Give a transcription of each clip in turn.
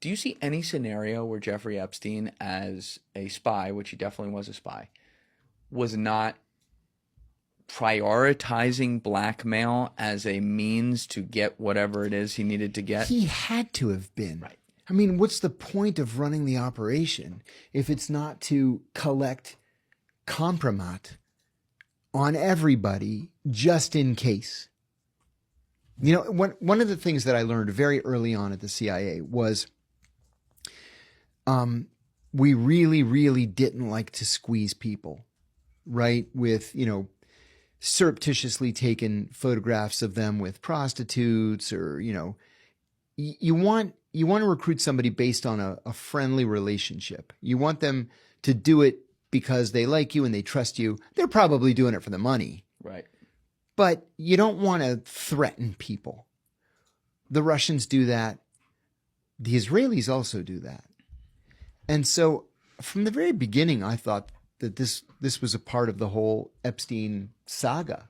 Do you see any scenario where Jeffrey Epstein, as a spy, which he definitely was a spy, was not prioritizing blackmail as a means to get whatever it is he needed to get? He had to have been. Right. I mean, what's the point of running the operation if it's not to collect compromat on everybody just in case? You know, one of the things that I learned very early on at the CIA was we really, really didn't like to squeeze people, right? With, you know, surreptitiously taken photographs of them with prostitutes, or, you know, you want to recruit somebody based on a friendly relationship. You want them to do it because they like you and they trust you. They're probably doing it for the money. Right. But you don't want to threaten people. The Russians do that. The Israelis also do that. And so from the very beginning, I thought that this was a part of the whole Epstein saga.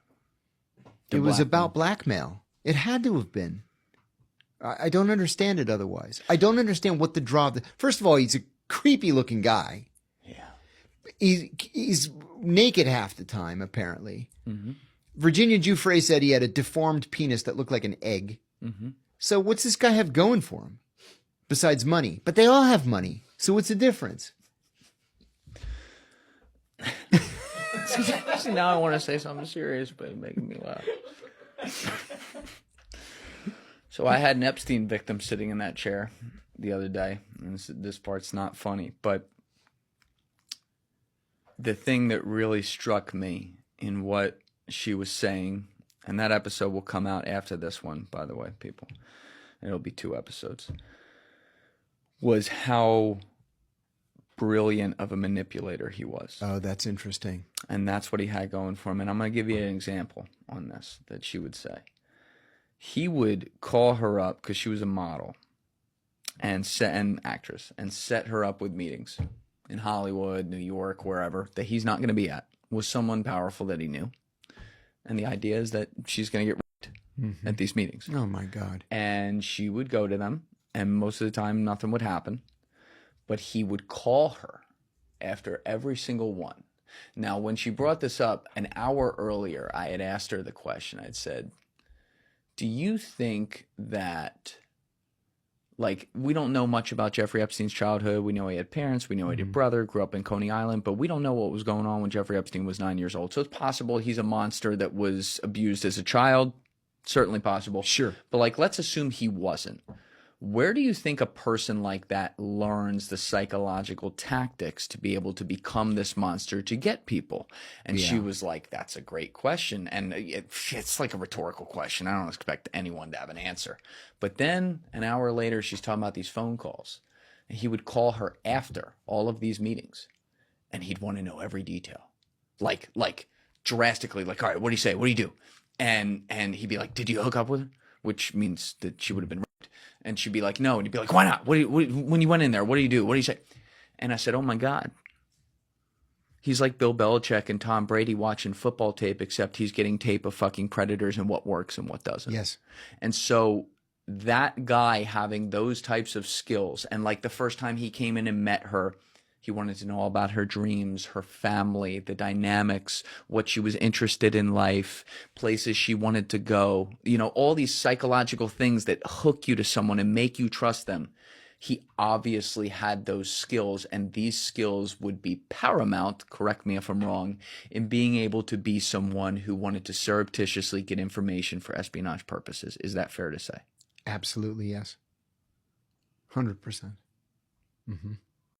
It was about blackmail. It had to have been. I don't understand it otherwise. I don't understand what the draw. First of all, he's a creepy looking guy. Yeah. He's naked half the time, apparently. Mm-hmm. Virginia Jufre said he had a deformed penis that looked like an egg. Mm-hmm. So what's this guy have going for him besides money? But they all have money. So what's the difference? See, now I want to say something serious, but it's making me laugh. So I had an Epstein victim sitting in that chair the other day, and this part's not funny, but the thing that really struck me in what she was saying, and that episode will come out after this one, by the way, people. It'll be 2 episodes. Was how brilliant of a manipulator he was. Oh, that's interesting. And that's what he had going for him. And I'm going to give you an example on this that she would say. He would call her up because she was a model and an actress, and set her up with meetings in Hollywood, New York, wherever, that he's not going to be at, with someone powerful that he knew. And the idea is that she's going to get raped at these meetings. Oh, my God. And she would go to them, and most of the time nothing would happen. But he would call her after every single one. Now, when she brought this up an hour earlier, I had asked her the question. I had said, do you think that, like, we don't know much about Jeffrey Epstein's childhood. We know he had parents. We know he had a brother, grew up in Coney Island. But we don't know what was going on when Jeffrey Epstein was 9 years old. So it's possible he's a monster that was abused as a child. Certainly possible. Sure. But, like, let's assume he wasn't. Where do you think a person like that learns the psychological tactics to be able to become this monster to get people? And she was like, that's a great question. And it's like a rhetorical question. I don't expect anyone to have an answer. But then an hour later, she's talking about these phone calls. And he would call her after all of these meetings. And he'd want to know every detail. Like drastically, like, all right, what do you say? What do you do? And he'd be like, did you hook up with her? Which means that she would have been raped. And she'd be like, no. And he'd be like, why not? When you went in there, what do you do? What do you say? And I said, oh, my God. He's like Bill Belichick and Tom Brady watching football tape, except he's getting tape of fucking predators and what works and what doesn't. Yes. And so that guy having those types of skills, and like the first time he came in and met her, he wanted to know all about her dreams, her family, the dynamics, what she was interested in life, places she wanted to go, you know, all these psychological things that hook you to someone and make you trust them. He obviously had those skills, and these skills would be paramount, correct me if I'm wrong, in being able to be someone who wanted to surreptitiously get information for espionage purposes. Is that fair to say? Absolutely, yes. 100%. Mm-hmm.